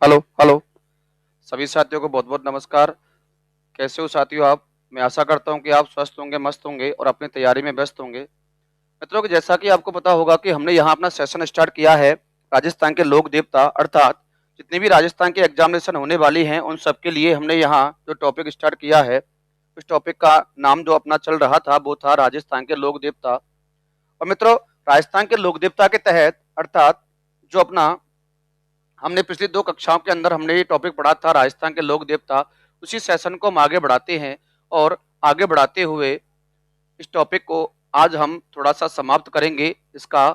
Hello hello. सभी साथियों को बहुत बहुत नमस्कार। कैसे हो साथियों आप? मैं आशा करता हूं कि आप स्वस्थ होंगे, मस्त होंगे और अपनी तैयारी में व्यस्त होंगे। मित्रों, कि जैसा कि आपको पता होगा कि हमने यहाँ अपना सेशन स्टार्ट किया है राजस्थान के लोक देवता, अर्थात जितनी भी राजस्थान की एग्जामिनेशन होने वाली हैं उन सब के लिए हमने यहाँ जो टॉपिक स्टार्ट किया है, उस टॉपिक का नाम जो अपना चल रहा था वो था राजस्थान के लोक देवता। और मित्रों, राजस्थान के लोक देवता के तहत, अर्थात जो अपना हमने पिछली 2 कक्षाओं के अंदर हमने ये टॉपिक पढ़ा था राजस्थान के लोक देवता, उसी सेशन को हम आगे बढ़ाते हैं। और आगे बढ़ाते हुए इस टॉपिक को आज हम थोड़ा-सा समाप्त करेंगे। इसका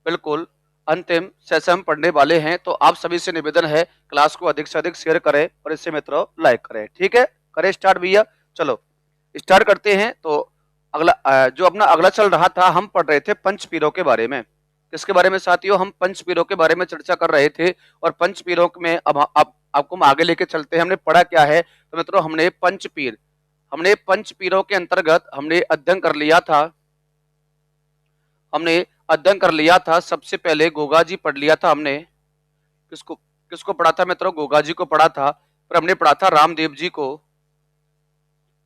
बिल्कुल अंतिम सेशन हम पढ़ने वाले हैं, तो आप सभी से निवेदन है क्लास को अधिक से अधिक शेयर करें और इसे मित्रों लाइक करें। ठीक है? करें स्टार्ट भैया? चलो स्टार्ट करते हैं। तो अगला जो अपना अगला चल रहा था, हम पढ़ रहे थे पंचपीरों के बारे में। किसके बारे में साथियों? हम पंचपीरों के बारे में चर्चा कर रहे थे। और पंचपीरों में अब आपको हम आगे लेके चलते हैं। हमने पढ़ा क्या है? तो मित्रों, हमने पंचपीरों के अंतर्गत हमने अध्ययन कर लिया था। सबसे पहले गोगा जी पढ़ लिया था हमने। किसको किसको पढ़ा था मित्रों? गोगा जी को पढ़ा था। फिर हमने पढ़ा था रामदेव जी को।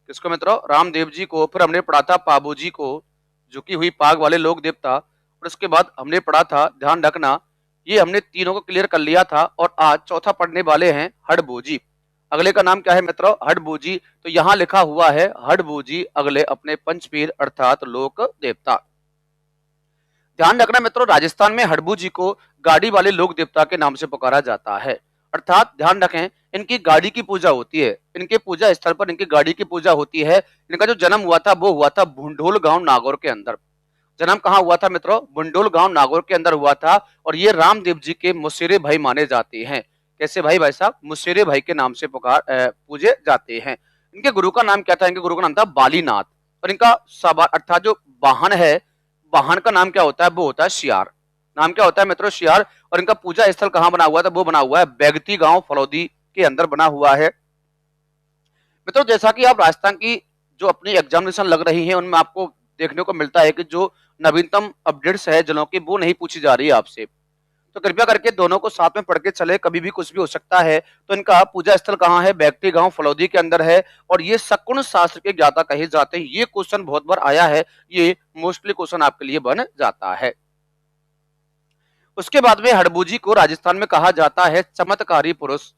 किसको मित्रों? रामदेव जी को। फिर हमने पढ़ा था पाबू जी को, झुकी हुई पाग वाले लोक देवता। और उसके बाद हमने पढ़ा था, ध्यान रखना, ये हमने तीनों को क्लियर कर लिया था। और आज चौथा पढ़ने वाले हैं हडबूजी। अगले का नाम क्या है मित्रों? हडबूजी। तो यहाँ लिखा हुआ है हडबूजी अगले अपने पंचपीर अर्थात लोक देवता। ध्यान रखना मित्रों, राजस्थान में हडबू जी को गाड़ी वाले लोक देवता के नाम से पुकारा जाता है। अर्थात ध्यान रखें, इनकी गाड़ी की पूजा होती है। इनके पूजा स्थल पर इनकी गाड़ी की पूजा होती है। इनका जो जन्म हुआ था वो हुआ था बुंडोल गांव नागौर के अंदर। जन्म कहाँ हुआ था मित्रों? बुंडोल गांव नागौर के अंदर हुआ था। और ये रामदेव जी के मुसेरे भाई माने जाते हैं। कैसे भाई? भाई साहब, मुसेरे भाई के नाम से पूजे जाते हैं। इनके गुरु का नाम क्या था? इनके गुरु का नाम था बालीनाथ। और इनका अर्थात जो वाहन है, वाहन का नाम क्या होता है? वो होता है शियार। नाम क्या होता है मित्रों? शियार। और इनका पूजा स्थल कहाँ बना हुआ था? वो बना हुआ है बैगती गांव फलौदी के अंदर बना हुआ है। मित्रों, जैसा कि आप राजस्थान की जो अपनी एग्जामिनेशन लग रही है उनमें आपको देखने को मिलता है कि जो नवीनतम अपडेट्स है जिनों की, वो नहीं पूछी जा रही है आपसे। तो कृपया करके दोनों को साथ में पढ़ के चले, कभी भी कुछ भी हो सकता है। तो इनका पूजा स्थल कहाँ है? बैगटी गांव फलौदी के अंदर है। और ये शकुन शास्त्र के ज्ञाता कहे जाते हैं। ये क्वेश्चन बहुत बार आया है, ये मोस्टली क्वेश्चन आपके लिए बन जाता है। उसके बाद में हडबूजी को राजस्थान में कहा जाता है चमत्कारी पुरुष।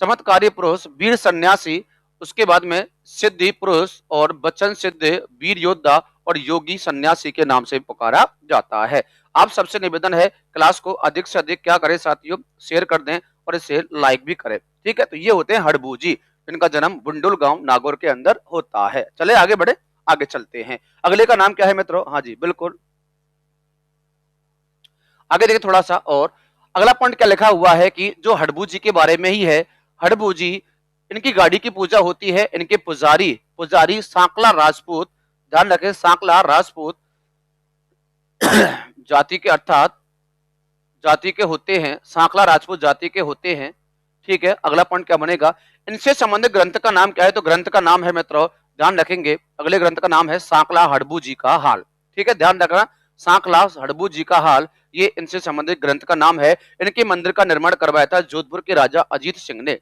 चमत्कारी पुरुष, वीर सन्यासी, उसके बाद में सिद्धि पुरुष और वचन सिद्ध वीर योद्धा और योगी सन्यासी के नाम से पुकारा जाता है। आप सबसे निवेदन है क्लास को अधिक से अधिक क्या करें साथियों? शेयर कर दें और इसे लाइक भी करें। ठीक है? तो ये होते हैं हडबूजी। इनका जन्म बुंडुल गांव नागौर के अंदर होता है। चले आगे बढ़े, आगे चलते हैं। अगले का नाम क्या है मित्रों? हाँ जी बिल्कुल, आगे देखिए थोड़ा सा। और अगला पॉइंट क्या लिखा हुआ है कि जो हडबू जी के बारे में ही है। हडबू जी, इनकी गाड़ी की पूजा होती है। इनके पुजारी पुजारी सांकला राजपूत, ध्यान रखें सांकला राजपूत जाति के, अर्थात जाति के होते हैं। सांकला राजपूत जाति के होते हैं। ठीक है? अगला पॉइंट क्या बनेगा? इनसे संबंधित ग्रंथ का नाम क्या है? तो ग्रंथ का नाम है मित्रों, ध्यान रखेंगे, अगले ग्रंथ का नाम है सांकला हडबू जी का हाल। ठीक है? ध्यान रखना, सांकला हडबू जी का हाल, ये इनसे संबंधित ग्रंथ का नाम है। इनके मंदिर का निर्माण करवाया था जोधपुर के राजा अजीत सिंह ने।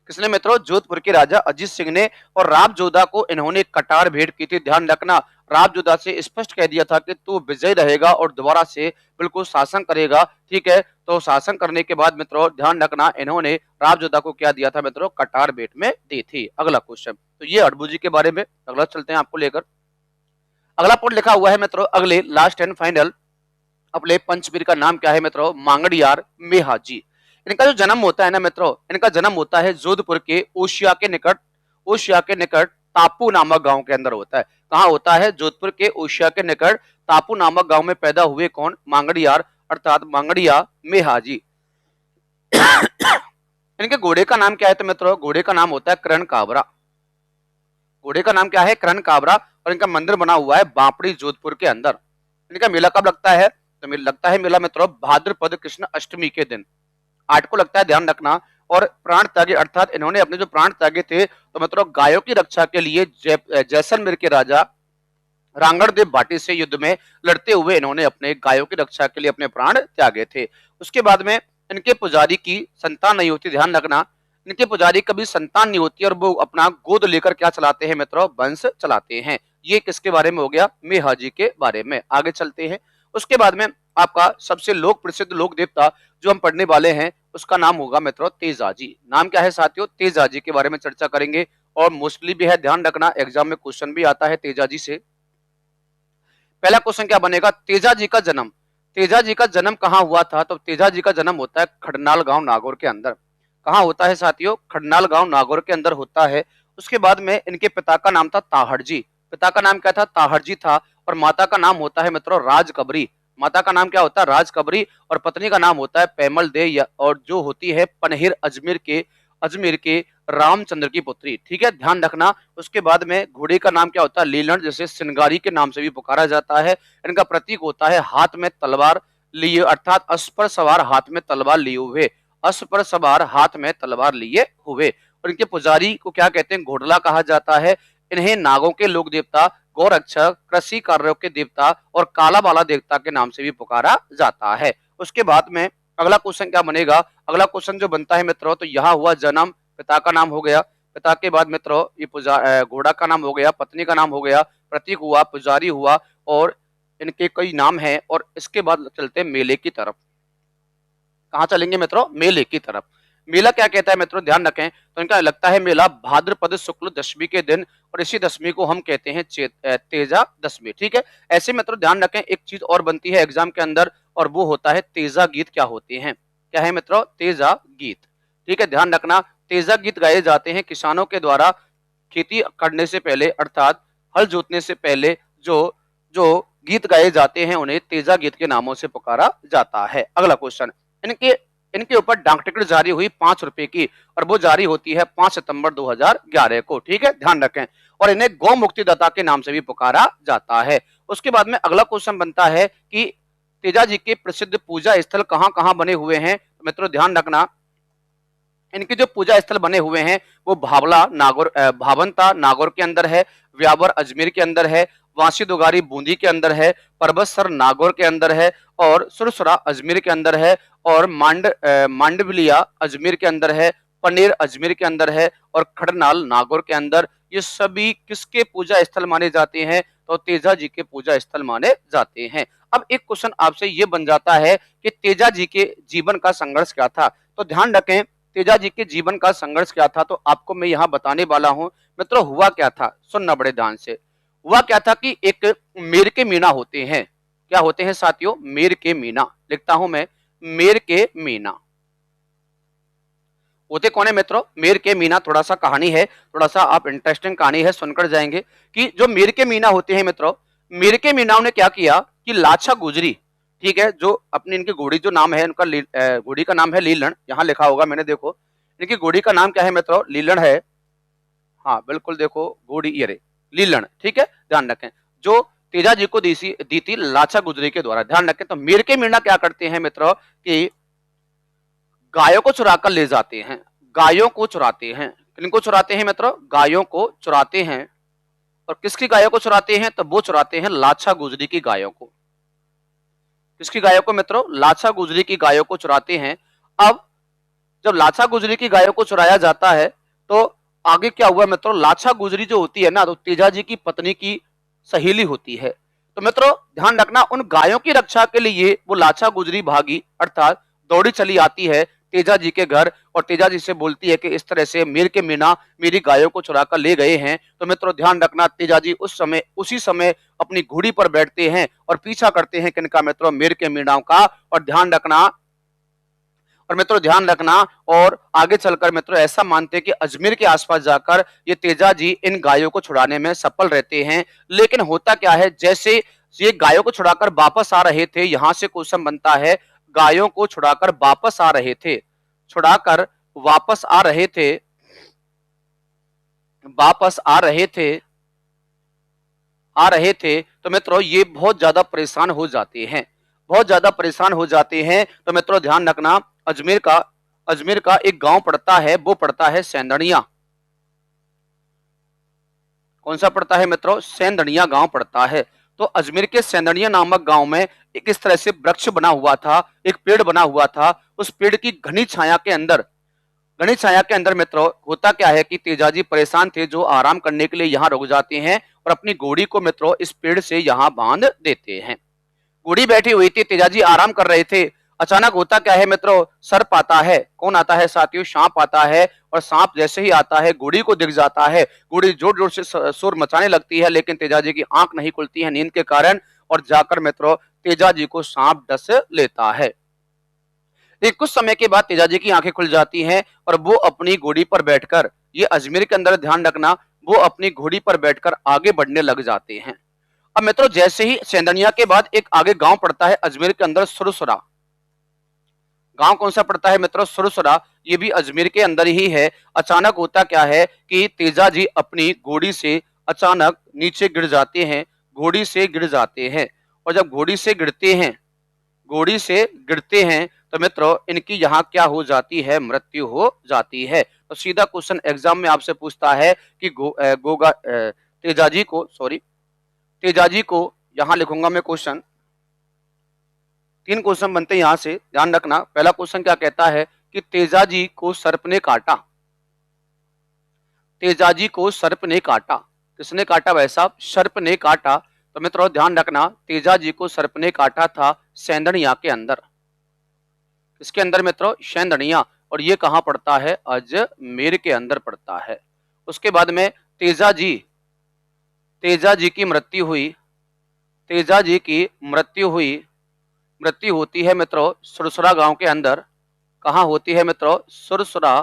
किसने मित्रों? जोधपुर के राजा अजीत सिंह ने। और रामजोधा को इन्होंने कटार भेंट की थी। ध्यान रखना, रामजोधा से स्पष्ट कह दिया था कि तू विजय रहेगा और दोबारा से बिल्कुल शासन करेगा। ठीक है? तो शासन करने के बाद मित्रों ध्यान रखना, इन्होंने रामजोधा को क्या दिया था मित्रों? कटार भेंट में दी थी। अगला क्वेश्चन, तो ये हडबू जी के बारे में। अगला चलते हैं आपको लेकर। अगला पॉइंट लिखा हुआ है मित्रों, अगले लास्ट एंड फाइनल अपने पंचवीर का नाम क्या है मित्रों? मांगड़ियार मेहाजी। इनका जो जन्म होता है ना मित्रों, इनका जन्म होता है जोधपुर के ओशिया के निकट तापू नामक गांव के अंदर होता है। कहाँ होता है? जोधपुर के ओशिया के निकट तापू नामक गांव में पैदा हुए कौन? मांगड़ियार, अर्थात मांगड़िया मेहाजी। इनके घोड़े का नाम क्या है? तो मित्रों घोड़े का नाम होता है करण काबरा। घोड़े का नाम क्या है? करण काबरा। और इनका मंदिर बना हुआ है बापड़ी जोधपुर के अंदर। इनका मेला कब लगता है? तो मेला लगता है मित्रों भाद्रपद कृष्ण अष्टमी के दिन 8 को लगता है, ध्यान रखना। और प्राण त्यागे, अर्थात इन्होंने अपने जो प्राण त्यागे थे तो मित्रों गायों की रक्षा के लिए जैसलमेर के राजा रांगड़देव भाटी से युद्ध में लड़ते हुए इन्होंने अपने गायों की रक्षा के लिए अपने प्राण त्यागे थे। उसके बाद में इनके पुजारी की संतान नहीं होती, ध्यान रखना, इनके पुजारी कभी संतान नहीं होती और वो अपना गोद लेकर क्या चलाते हैं मित्रों, वंश चलाते हैं। ये किसके बारे में हो गया, मेहाजी के बारे में। आगे चलते हैं। उसके बाद में आपका सबसे लोक प्रसिद्ध लोक देवता जो हम पढ़ने वाले हैं उसका नाम होगा मित्रों तेजाजी। नाम क्या है साथियों, तेजाजी के बारे में चर्चा करेंगे और मोस्टली भी है, ध्यान रखना एग्जाम में क्वेश्चन भी आता है तेजाजी से। पहला क्वेश्चन क्या बनेगा, तेजाजी का जन्म। तेजाजी का जन्म कहाँ हुआ था, तो तेजाजी का जन्म होता है खडनाल गांव नागौर के अंदर। कहाँ होता है साथियों, खडनाल गांव नागौर के अंदर होता है। उसके बाद में इनके पिता का नाम था ताहड़जी। पिता का नाम क्या था, ताहड़जी था। और माता का नाम होता है मित्रों राजकबरी। माता का नाम क्या होता है, राजकबरी। और पत्नी का नाम होता है पैमल दे, और जो होती है पनहिर अजमेर के रामचंद्र की पुत्री। ठीक है, ध्यान रखना। उसके बाद में घोड़े का नाम क्या होता है, लीलन, जैसे सिंगारी के नाम से भी पुकारा जाता है। इनका प्रतीक होता है हाथ में तलवार लिए, अर्थात अश्व पर सवार हाथ में तलवार लिए हुए, अश्व पर सवार हाथ में तलवार लिए हुए। और इनके पुजारी को क्या कहते हैं, घोड़ला कहा जाता है। इन्हें नागों के लोक देवता, गौरक्षक, कृषि कार्यों के देवता और काला बाला देवता के नाम से भी पुकारा जाता है। उसके बाद में अगला क्वेश्चन क्या बनेगा, अगला क्वेश्चन जो बनता है मित्रों, तो यहाँ हुआ जन्म, पिता का नाम हो गया, पिता के बाद मित्रों ये घोड़ा का नाम हो गया, पत्नी का नाम हो गया, प्रतीक हुआ, पुजारी हुआ, और इनके कई नाम हैं। और इसके बाद चलते हैं मेले की तरफ। कहाँ चलेंगे मित्रों, मेले की तरफ। मेला क्या कहता है मित्रों, ध्यान रखें। तो इनका लगता है मेला भाद्रपद शुक्ल दशमी के दिन, और इसी दशमी को हम कहते हैं तेजा दशमी। ठीक है, ऐसे मित्रों ध्यान रखें। एक चीज और बनती है एग्जाम के अंदर, और वो होता है तेजा गीत। क्या होते हैं, क्या है मित्रों, तेजा गीत। ठीक है, ध्यान रखना। तेजा गीत गाए जाते हैं किसानों के द्वारा खेती करने से पहले, अर्थात हल जोतने से पहले जो जो गीत गाए जाते हैं उन्हें तेजा गीत के नामों से पुकारा जाता है। अगला क्वेश्चन, इनके इनके ऊपर डाक टिकट जारी हुई 5 रुपए की, और वो जारी होती है 5 सितंबर 2011 को। ठीक है, ध्यान रखें। और इन्हें गौ मुक्तिदाता के नाम से भी पुकारा जाता है। उसके बाद में अगला क्वेश्चन बनता है कि तेजाजी के प्रसिद्ध पूजा स्थल कहाँ कहाँ बने हुए हैं। मित्रों ध्यान रखना, इनके जो पूजा स्थल बने हुए हैं वो भावंता नागौर के अंदर है, व्यावर अजमेर के अंदर है, वासी दुगारी बूंदी के अंदर है, परबतसर नागौर के अंदर है, और सुरसरा अजमेर के अंदर है, और मांडविलिया अजमेर के अंदर है, पनेर अजमेर के अंदर है, और खड़नाल नागौर के अंदर। ये सभी किसके पूजा स्थल माने जाते हैं, तो तेजा जी के पूजा स्थल माने जाते हैं। अब एक क्वेश्चन आपसे ये बन जाता है कि तेजा जी के जीवन का संघर्ष क्या था। तो ध्यान रखें, तेजा जी के जीवन का संघर्ष क्या था, तो आपको मैं यहाँ बताने वाला हूँ मित्रों। हुआ क्या था, सुनना बड़े ध्यान से। हुआ क्या था कि एक मेर के मीना होते हैं। क्या होते हैं साथियों, मेर के मीना। लिखता हूं मैं, मेर के मीना होते कौन है मित्रों, मेर के मीना। थोड़ा सा कहानी है, थोड़ा सा आप इंटरेस्टिंग कहानी है, सुनकर जाएंगे कि जो मेर के मीना होते हैं मित्रों, मेर के मीनाओं ने क्या किया कि लाछा गुजरी, ठीक है, जो अपनी इनकी घोड़ी जो नाम है, इनका घोड़ी का नाम है लीलन। यहाँ लिखा होगा मैंने, देखो इनकी घोड़ी का नाम क्या है मित्रों, लीलन है। हाँ बिल्कुल, देखो घोड़ी ये रे लीलन। ठीक है, ध्यान रखें, जो तेजा जी को दी थी लाछा गुजरी के द्वारा। ध्यान रखें। तो मेर के मीना क्या करते हैं मित्रों कि गायों को चुरा कर ले जाते हैं, गायों को चुराते हैं। किनको चुराते हैं मित्रों, गायों को चुराते हैं। और किसकी गायों को चुराते हैं, तो वो चुराते हैं लाछा गुजरी की गायों को। किसकी गायों को मित्रों, लाछा गुजरी की गायों को चुराते हैं। अब जब लाछा गुजरी की गायों को चुराया जाता है तो आगे क्या हुआ मित्रों, लाछा गुजरी जो होती है ना, तो तेजा जी की पत्नी की सहेली होती है। तो मित्रों ध्यान रखना, उन गायों की रक्षा के लिए वो लाछा गुजरी भागी, अर्थात दौड़ी चली आती है तेजा जी के घर, और तेजा जी से बोलती है कि इस तरह से मेर के मीना मेरी गायों को चुरा कर ले गए हैं। तो मित्रों ध्यान रखना, तेजा जी उसी समय अपनी घोड़ी पर बैठते हैं और पीछा करते हैं किनका मित्रों, मेर के मीनाओं का। और मित्रों ध्यान रखना, और आगे चलकर मित्रों ऐसा मानते हैं कि अजमेर के आसपास जाकर ये तेजा जी इन गायों को छुड़ाने में सफल रहते हैं। लेकिन होता क्या है, जैसे ये गायों को छुड़ाकर वापस आ रहे थे, यहां से क्वेश्चन बनता है, गायों को छुड़ाकर वापस आ रहे थे, छुड़ाकर वापस आ रहे थे, वापस आ रहे थे, तो मित्रों ये बहुत ज्यादा परेशान हो जाते हैं, बहुत ज्यादा परेशान हो जाते हैं। तो मित्रों ध्यान रखना, अजमेर का एक गांव पड़ता है, वो पड़ता है सेंदनिया। कौन सा पड़ता है मित्रों, सेंदनिया गांव पड़ता है। तो अजमेर के सेंदनिया नामक गांव में एक इस तरह से वृक्ष बना हुआ था, एक पेड़ बना हुआ था। उस पेड़ की घनी छाया के अंदर मित्रों होता क्या है कि तेजाजी परेशान थे, जो आराम करने के लिए यहाँ रुक जाते हैं और अपनी घोड़ी को मित्रों इस पेड़ से यहाँ बांध देते हैं। घोड़ी बैठी हुई थी, तेजाजी आराम कर रहे थे। अचानक होता क्या है मित्रों, सर्प आता है। कौन आता है साथियों? सांप आता है। और सांप जैसे ही आता है घोड़ी को दिख जाता है। घोड़ी जोर जोर से शोर मचाने लगती है, लेकिन तेजाजी की आंख नहीं खुलती है नींद के कारण, और जाकर मित्रों तेजाजी को सांप डस लेता है। लेकिन कुछ समय के बाद तेजाजी की आंखें खुल जाती हैं और वो अपनी घोड़ी पर बैठकर, ये अजमेर के अंदर ध्यान रखना, वो अपनी घोड़ी पर बैठकर आगे बढ़ने लग जाते हैं। अब मित्रों जैसे ही सेंदनिया के बाद एक आगे गांव पड़ता है अजमेर के अंदर, सुरसुरा। गांव कौन सा पड़ता है मित्रों? सुरसुरा। ये भी अजमेर के अंदर ही है। अचानक होता क्या है कि तेजाजी अपनी घोड़ी से अचानक नीचे गिर जाते हैं, घोड़ी से गिर जाते हैं। और जब घोड़ी से गिरते हैं तो मित्रों इनकी यहाँ क्या हो जाती है? मृत्यु हो जाती है। तो सीधा क्वेश्चन एग्जाम में आपसे पूछता है कि तेजाजी को यहाँ लिखूंगा मैं क्वेश्चन। 3 क्वेश्चन बनते हैं यहाँ से, ध्यान रखना। पहला क्वेश्चन क्या कहता है कि तेजाजी को सर्प ने काटा। तेजाजी को सर्प ने काटा। किसने काटा भाई साहब? सर्प ने काटा। तो मित्रों ध्यान रखना, तेजाजी को सर्प ने काटा था सेंदनिया के अंदर। इसके अंदर मित्रों सेंदनिया, और ये कहां पड़ता है? अजमेर के अंदर पड़ता है। उसके बाद में तेजाजी की मृत्यु हुई। तेजाजी की मृत्यु होती है मित्रों सुरसुरा गांव के अंदर। कहां होती है मित्रों? सुरसुरा।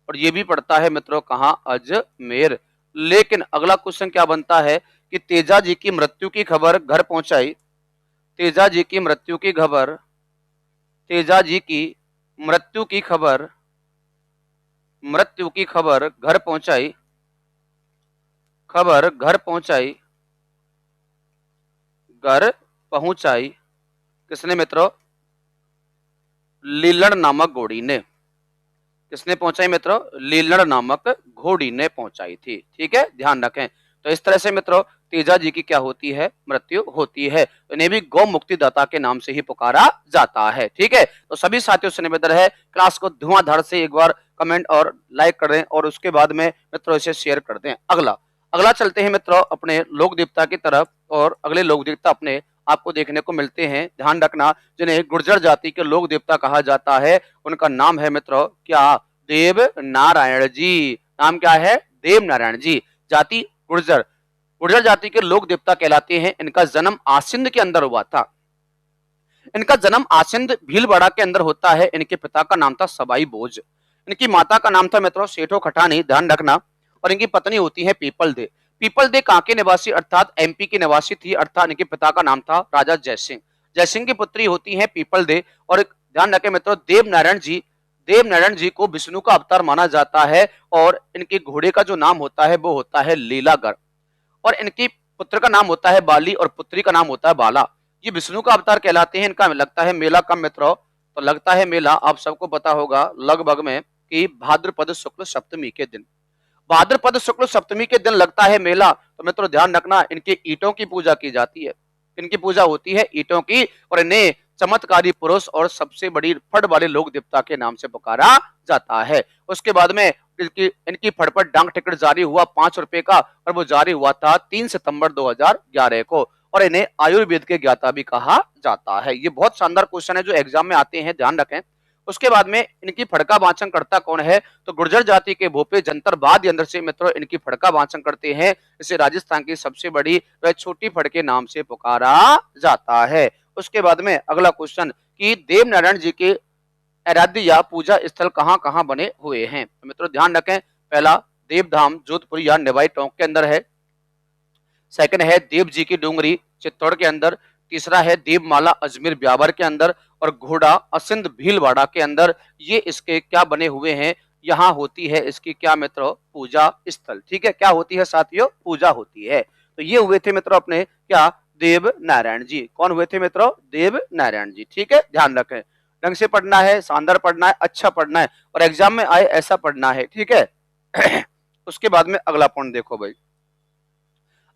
और ये भी पड़ता है मित्रों कहां? अजमेर। लेकिन अगला क्वेश्चन क्या बनता है कि तेजाजी की मृत्यु की खबर घर पहुंचाई। तेजाजी की मृत्यु की खबर घर पहुंचाई किसने मित्रों? लीलड़ नामक घोड़ी ने। किसने पहुंचाई मित्रों? लीलड़ नामक घोड़ी ने पहुंचाई थी। ठीक है, ध्यान रखें। तो इस तरह से मित्रों तेजाजी की क्या होती है? मृत्यु होती है। तो इन्हें भी गौ मुक्तिदाता के नाम से ही पुकारा जाता है। ठीक है, तो सभी साथियों से निवेदन है क्लास को धुआंधार से एक बार कमेंट और लाइक कर दें, और उसके बाद में मित्रों इसे शेयर कर दें। अगला चलते हैं मित्रों अपने लोक देवता की तरफ, और अगले लोक देवता अपने आपको देखने को मिलते हैं। ध्यान रखना, जिन्हें गुर्जर जाति के लोक देवता कहा जाता है, उनका नाम है मित्रों क्या? देव नारायण जी। नाम क्या है? देव नारायण जी। जाति गुर्जर जाति के लोक देवता कहलाते हैं। इनका जन्म आसिंद के अंदर हुआ था। इनका जन्म आसिंद भीलवाड़ा के अंदर होता है। इनके पिता का नाम था सबाई बोझ। इनकी माता का नाम था मित्रों सेठो खटानी, ध्यान रखना। और इनकी पत्नी होती है पीपल दे। पीपल दे कहां के निवासी अर्थात एमपी की निवासी थी, अर्थात इनके पिता का नाम था राजा जयसिंह। जयसिंह की पुत्री होती है पीपल दे। और ध्यान रखें मित्रों देव नारायण जी को विष्णु का अवतार माना जाता है। और इनके घोड़े का जो नाम होता है वो होता है लीलागर। और इनकी पुत्र का नाम होता है बाली और पुत्री का नाम होता है बाला। ये विष्णु का अवतार कहलाते हैं। इनका लगता है मेला कब मित्रों? तो लगता है मेला आप सबको पता होगा लगभग में कि भाद्रपद शुक्ल सप्तमी के दिन। भाद्रपद शुक्ल सप्तमी के दिन लगता है मेला। तो मित्रों ध्यान रखना, इनके ईंटों की पूजा की जाती है। इनकी पूजा होती है ईंटों की, और इन्हें चमत्कारी पुरुष और सबसे बड़ी फड़ वाले लोक देवता के नाम से पुकारा जाता है। उसके बाद में इनकी फड़ पर डाक टिकट जारी हुआ 5 रुपए का, और वो जारी हुआ था 3 सितंबर 2011 को। और इन्हें आयुर्वेद के ज्ञाता भी कहा जाता है। ये बहुत शानदार क्वेश्चन है जो एग्जाम में आते हैं, ध्यान रखें। उसके बाद में इनकी फड़का वाचन करता कौन है? तो गुर्जर जाति के भोपे जंतर वाद्य यंत्र से मित्रों इनकी फड़का वाचन करते हैं। इसे राजस्थान की सबसे बड़ी व छोटी फड़ के नाम से पुकारा जाता है। उसके बाद में अगला क्वेश्चन कि देव नारायण जी के आराध्य या पूजा स्थल कहां कहां बने हुए हैं? तो मित्रों ध्यान रखें, पहला देवधाम जोधपुर या निवाई टोंक के अंदर है। सेकंड है देव जी की डूंगरी चित्तौड़ के अंदर। तीसरा है देवमाला अजमेर ब्यावर के अंदर। और घोड़ा असिंध भीलवाड़ा के अंदर। ये इसके क्या बने हुए हैं? यहाँ होती है इसकी क्या मित्रों? पूजा स्थल। ठीक है, क्या होती है साथियों? पूजा होती है। तो ये हुए थे मित्रों अपने क्या? देव नारायण जी। कौन हुए थे मित्रों? देव नारायण जी। ठीक है, ध्यान रखें, ढंग से पढ़ना है, शानदार पढ़ना है, अच्छा पढ़ना है, और एग्जाम में आए ऐसा पढ़ना है। ठीक है उसके बाद में अगला पॉइंट देखो भाई।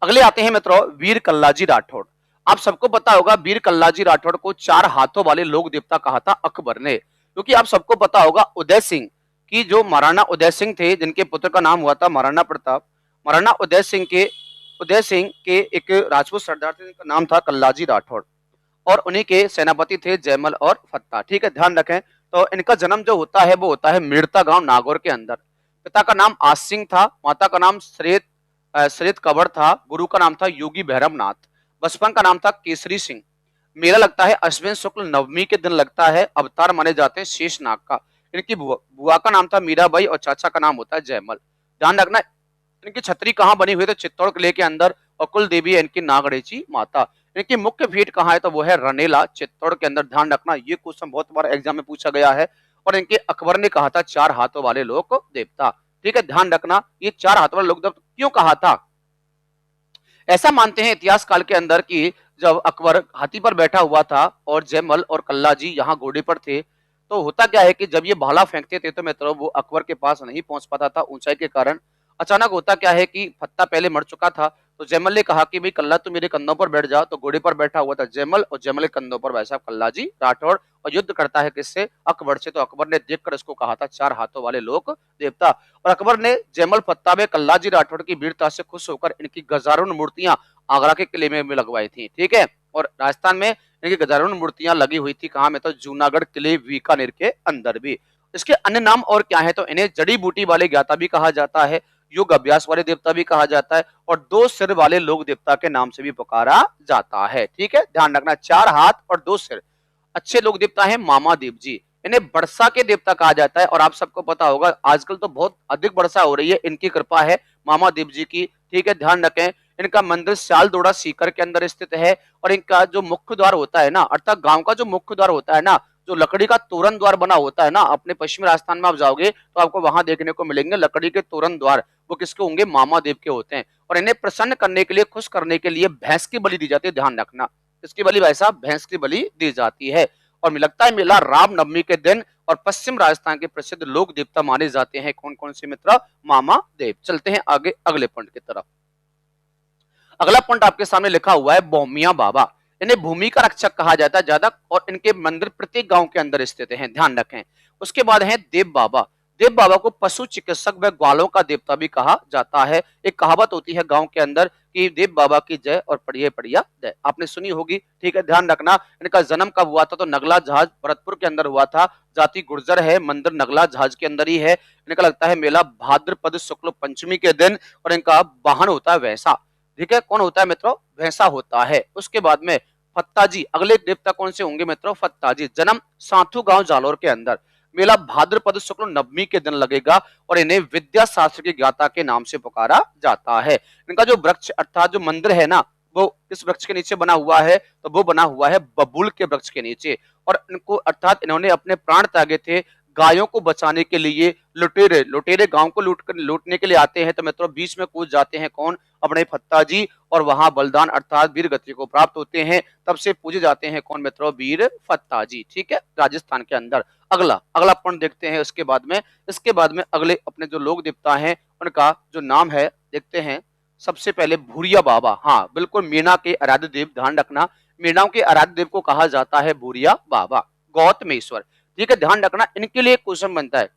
अगले आते हैं मित्रों वीर कल्लाजी राठौड़। आप सबको पता होगा वीर कल्लाजी राठौड़ को 4 हाथों वाले लोक देवता कहा था अकबर ने, क्योंकि आप सबको पता होगा उदय सिंह की जो महाराणा उदय सिंह थे जिनके पुत्र का नाम हुआ था महाराणा प्रताप, महाराणा उदय सिंह के एक राजपूत सरदार थे जिनका नाम था कल्लाजी राठौड़ और उन्हीं के सेनापति थे जयमल और फत्ता। ठीक है, ध्यान रखें। तो इनका जन्म जो होता है वो होता है मेड़ता गांव नागौर के अंदर। पिता का नाम आस सिंह था, माता का नाम श्रेत कंवर था, गुरु का नाम था योगी भैरवनाथ, बचपन का नाम था केसरी सिंह। मेला लगता है अश्विन शुक्ल नवमी के दिन लगता है, अवतार माने जाते हैं शेषनाग का। इनकी बुआ का नाम था मीराबाई और चाचा का नाम होता है जयमल। ध्यान रखना इनकी छतरी कहाँ बनी हुई है तो चित्तौड़ किले के अंदर, और कुल देवी है इनकी नागड़ेची माता। इनकी मुख्य भेंट कहाँ है तो वो है रनेला चित्तौड़ के अंदर। ध्यान रखना ये क्वेश्चन बहुत बार एग्जाम में पूछा गया है। और इनके अकबर ने कहा था 4 हाथों वाले लोक देवता। ठीक है, ध्यान रखना ये 4 हाथों वाले लोक देवता क्यों कहा था। ऐसा मानते हैं इतिहास काल के अंदर कि जब अकबर हाथी पर बैठा हुआ था और जयमल और कल्लाजी यहाँ घोड़े पर थे, तो होता क्या है कि जब ये भाला फेंकते थे तो मित्रों वो अकबर के पास नहीं पहुंच पाता था ऊंचाई के कारण। अचानक होता क्या है कि फत्ता पहले मर चुका था, तो जयमल ने कहा कि भाई कल्ला तू मेरे कंधों पर बैठ जा। तो घोड़े पर बैठा हुआ था जयमल और जयमल के कंधों पर वैसा कल्लाजी राठौड़, और युद्ध करता है किससे, अकबर से। तो अकबर ने देखकर इसको कहा था 4 हाथों वाले लोक देवता। और अकबर ने जयमल फत्ता में कल्लाजी राठौड़ की वीरता से खुश होकर इनकी गजारुन मूर्तियां आगरा के किले में लगवाई थी। ठीक है, और राजस्थान में इनकी गजारुन मूर्तियां लगी हुई थी कहां में तो जूनागढ़ किले बीकानेर के अंदर भी। इसके अन्य नाम और क्या है तो इन्हें जड़ी बूटी वाले ज्ञाता भी कहा जाता है, योग अभ्यास वाले देवता भी कहा जाता है, और 2 सिर वाले लोक देवता के नाम से भी पुकारा जाता है। ठीक है, ध्यान रखना 4 हाथ और 2 सिर अच्छे लोक देवता है मामा देव जी। इन्हें वर्षा के देवता कहा जाता है, और आप सबको पता होगा आजकल तो बहुत अधिक वर्षा हो रही है, इनकी कृपा है मामा देव जी की। ठीक है, ध्यान रखें इनका मंदिर सियालदोड़ा सीकर के अंदर स्थित है। और इनका जो मुख्य द्वार होता है ना, अर्थात गांव का जो मुख्य द्वार होता है ना, जो लकड़ी का तोरण द्वार बना होता है ना, अपने पश्चिमी राजस्थान में आप जाओगे तो आपको वहां देखने को मिलेंगे लकड़ी के तोरण द्वार, वो किसके होंगे, मामा देव के होते हैं। और इन्हें प्रसन्न करने के लिए, खुश करने के लिए भैंस की बलि दी जाती है। ध्यान रखना इसकी बलि भाई साहब भैंस की बलि दी जाती है। और लगता है मेला रामनवमी के दिन, और पश्चिम राजस्थान के प्रसिद्ध लोक देवता माने जाते हैं कौन कौन से मित्र, मामा देव। चलते हैं आगे अगले पॉइंट की तरफ। अगला पॉइंट आपके सामने लिखा हुआ है भौमिया बाबा। इन्हें भूमि का रक्षक कहा जाता है ज्यादा, और इनके मंदिर प्रत्येक गांव के अंदर स्थित हैं, ध्यान रखें। उसके बाद है देव बाबा। देव बाबा को पशु चिकित्सक व ग्वालों का देवता भी कहा जाता है। एक कहावत होती है गांव के अंदर कि देव बाबा की जय और पढ़िए पढ़िया जय, आपने सुनी होगी। ठीक है, ध्यान रखना इनका जन्म कब हुआ था तो नगला जहाज भरतपुर के अंदर हुआ था। जाति गुर्जर है, मंदिर नगला जहाज के अंदर ही है। इनका लगता है मेला भाद्रपद शुक्ल पंचमी के दिन, और इनका वाहन होता है वैसा। ठीक है, कौन होता है मित्रों, भैंसा होता है। उसके बाद में फत्ता जी, अगले देवता कौन से होंगे मित्रों, फत्ता जी। जन्म साथू गांव जालोर के अंदर। मेला भाद्रपद शुक्ल नवमी के दिन लगेगा, और इन्हें विद्या शास्त्र के ज्ञाता के नाम से पुकारा जाता है। इनका जो वृक्ष अर्थात जो मंदिर है ना, वो किस वृक्ष के नीचे बना हुआ है तो वो बना हुआ है बबूल के वृक्ष के नीचे। और इनको अर्थात इन्होंने अपने प्राण त्यागे थे गायों को बचाने के लिए। लुटेरे गांव को लूटने के लिए आते हैं तो मित्रों बीच में कूद जाते हैं कौन, अपने फत्ता जी, और वहां बलिदान अर्थात वीर गति को प्राप्त होते हैं। तब से पूजे जाते हैं कौन मित्रों, वीर फत्ता जी। ठीक है, राजस्थान के अंदर। अगला पॉइंट देखते हैं। इसके बाद में अगले अपने जो लोक देवता हैं उनका जो नाम है देखते हैं। सबसे पहले भूरिया बाबा, हाँ बिल्कुल मीना के आराध्य देव, ध्यान रखना मीनाओं के आराध्य देव को कहा जाता है भूरिया बाबा। गौतमेश्वर, ठीक है, ध्यान रखना इनके लिए क्वेश्चन बनता है।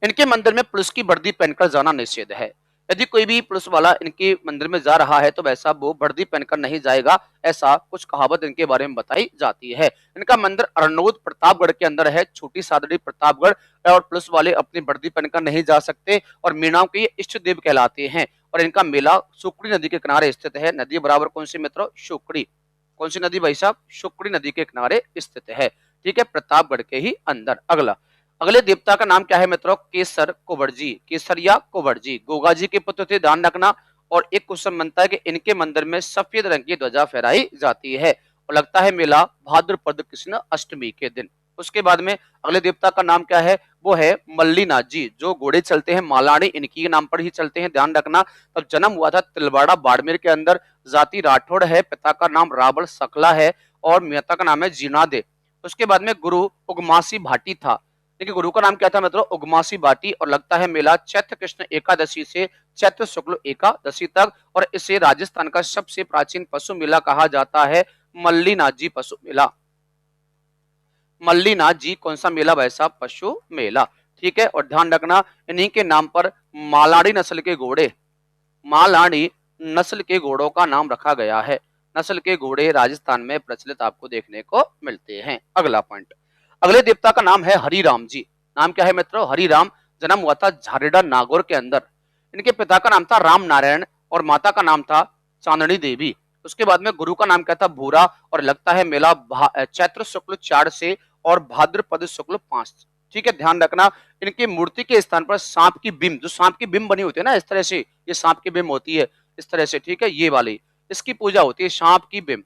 इनके मंदिर में पुलिस की वर्दी पहनकर जाना निषेध है। यदि कोई भी पुलिस वाला इनके मंदिर में जा रहा है तो वैसा वो वर्दी पहनकर नहीं जाएगा, ऐसा कुछ कहावत इनके बारे में बताई जाती है। इनका मंदिर अरनोद प्रतापगढ़ के अंदर है, छोटी सादड़ी प्रतापगढ़, और पुलिस वाले अपनी वर्दी पहनकर नहीं जा सकते। और मीणाओं के इष्ट देव कहलाते हैं। और इनका मेला सुकड़ी नदी के किनारे स्थित है। नदी बराबर कौन सी मित्रों, शुक्ड़ी। कौन सी नदी भाई साहब, शुक्ड़ी नदी के किनारे स्थित है। ठीक है, प्रतापगढ़ के ही अंदर। अगले देवता का नाम क्या है मित्रों, केसर कुंवर जी। केसरिया कुंवर जी गोगा जी के पुत्र थे, ध्यान रखना। और एक क्वेश्चन बनता है कि इनके मंदिर में सफेद रंग की ध्वजा फहराई जाती है, और लगता है मेला भाद्रपद कृष्ण अष्टमी के दिन। उसके बाद में अगले देवता का नाम क्या है, वो है मल्लीनाथ जी, जो घोड़े चलते हैं मालाड़ी इनकी नाम पर ही चलते हैं, ध्यान रखना। तब जन्म हुआ था तिलवाड़ा बाड़मेर के अंदर। जाति राठौड़ है, पिता का नाम रावण सकला है, और माता का नाम है जीनादे। उसके बाद में गुरु उगमासी भाटी था। देखिए गुरु का नाम क्या था मित्रों, उगमासी बाटी, और लगता है मेला चैत्र कृष्ण एकादशी से चैत्र शुक्ल एकादशी तक, और इसे राजस्थान का सबसे प्राचीन पशु मेला कहा जाता है मल्लीनाथ जी पशु मेला। मल्लीनाथ जी कौन सा मेला भाई साहब, पशु मेला। ठीक है, और ध्यान रखना इन्हीं के नाम पर मालाड़ी नस्ल के घोड़े, मालाड़ी नस्ल के घोड़ों का नाम रखा गया है। नस्ल के घोड़े राजस्थान में प्रचलित आपको देखने को मिलते हैं। अगला पॉइंट, अगले देवता का नाम है हरिराम जी। नाम क्या है मित्रों, हरिराम। जन्म हुआ था झारेडा नागौर के अंदर। इनके पिता का नाम था राम नारायण और माता का नाम था चांदनी देवी। उसके बाद में गुरु का नाम क्या था, भूरा, और लगता है मेला चैत्र शुक्ल 4 से और भाद्रपद शुक्ल 5। ठीक है, ध्यान रखना इनकी मूर्ति के स्थान पर सांप की बिंब, जो सांप की बिंब बनी होती है ना इस तरह से, ये सांप की बिंब होती है इस तरह से। ठीक है, ये वाली इसकी पूजा होती है, सांप की बिंब।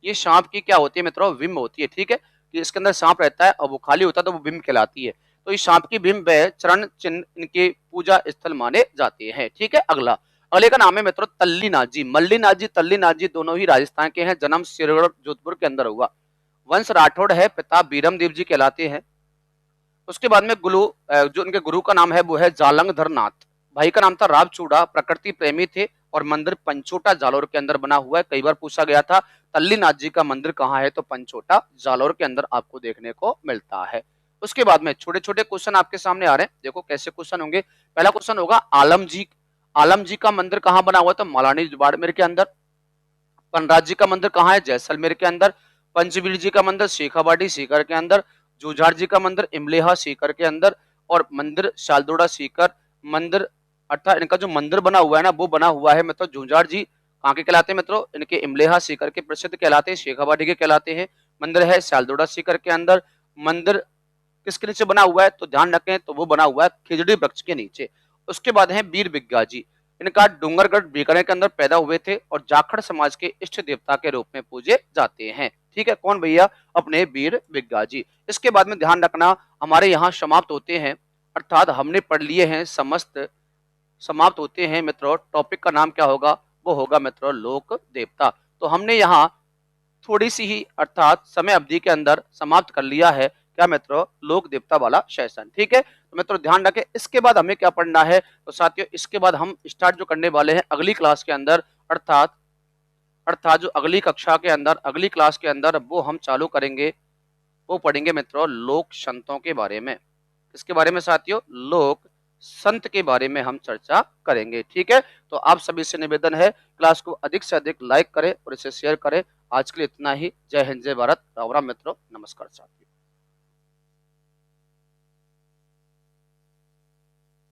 ये सांप की क्या होती है मित्रों, बिंब होती है। ठीक है, कि इसके अंदर सांप रहता है और वो खाली होता है तो वो बिंब कहलाती है। तो ये सांप की बिंब है, चरण चिन्ह इनके पूजा स्थल माने जाते हैं। ठीक है, अगला, अगले का नाम है मित्रों तल्लीनाथ जी। मल्लीनाथ जी, तल्लीनाथ जी दोनों ही राजस्थान के हैं। जन्म सिरगढ़ जोधपुर के अंदर हुआ। वंश राठौड़ है, पिता बीरम देव जी कहलाते हैं। उसके बाद में जो उनके गुरु का नाम है वो है जालंगधर नाथ। भाई का नाम था रावचूड़ा, प्रकृति प्रेमी थे, और मंदिर पंचोटा जालौर के अंदर बना हुआ है। कई बार पूछा गया था तल्लीनाथ जी का मंदिर कहाँ है, तो पंचोटा जालौर के अंदर आपको देखने को मिलता है। उसके बाद में छोटे छोटे क्वेश्चन आपके सामने आ रहे हैं, देखो कैसे क्वेश्चन होंगे। पहला क्वेश्चन होगा आलम जी का मंदिर कहाँ बना हुआ है, तो मलानी बाड़मेर के अंदर। पनराज जी का मंदिर कहाँ है, जैसलमेर के अंदर। पंचवीर जी का मंदिर शेखावाटी सीकर के अंदर। जूझार जी का मंदिर इमलेहा सीकर के अंदर। और मंदिर शालदोड़ा सीकर मंदिर, अर्थात इनका जो मंदिर बना हुआ है ना वो बना हुआ है मतलब जूझार जी कहाँ के कहलाते हैं मित्रों, इनके इमलेहा सीकर के प्रसिद्ध कहलाते हैं, शेखावाटी के कहलाते हैं। मंदिर है शालदोड़ा सीकर के अंदर। मंदिर किसके नीचे बना हुआ है, तो ध्यान रखें तो वो बना हुआ है खिजड़ी वृक्ष के नीचे। उसके बाद है वीर बिग्गा जी। इनका डूंगरगढ़ बीकानेर के अंदर पैदा हुए थे और जाखड़ समाज के इष्ट देवता के रूप में पूजे जाते हैं। ठीक है, कौन भैया, अपने वीर बिग्गा जी। इसके बाद में ध्यान रखना हमारे यहाँ समाप्त होते हैं, अर्थात हमने पढ़ लिए हैं समस्त, समाप्त होते हैं मित्रों। टॉपिक का नाम क्या होगा, वो होगा मित्रों लोक देवता। तो हमने यहाँ थोड़ी सी ही अर्थात समय अवधि के अंदर समाप्त कर लिया है क्या मित्रों, लोक देवता वाला सेशन। ठीक है, तो मित्रों ध्यान रखें इसके बाद हमें क्या पढ़ना है, तो साथियों इसके बाद हम स्टार्ट जो करने वाले हैं अगली क्लास के अंदर, अर्थात अर्थात जो अगली कक्षा के अंदर, अगली क्लास के अंदर वो हम चालू करेंगे, वो पढ़ेंगे मित्रों लोक संतों के बारे में। इसके बारे में साथियों, लोक संत के बारे में हम चर्चा करेंगे। ठीक है, तो आप सभी से निवेदन है क्लास को अधिक से अधिक लाइक करें और इसे शेयर करें। आज के लिए इतना ही। जय हिंद, जय भारत, राम राम मित्रों, नमस्कार साथियों।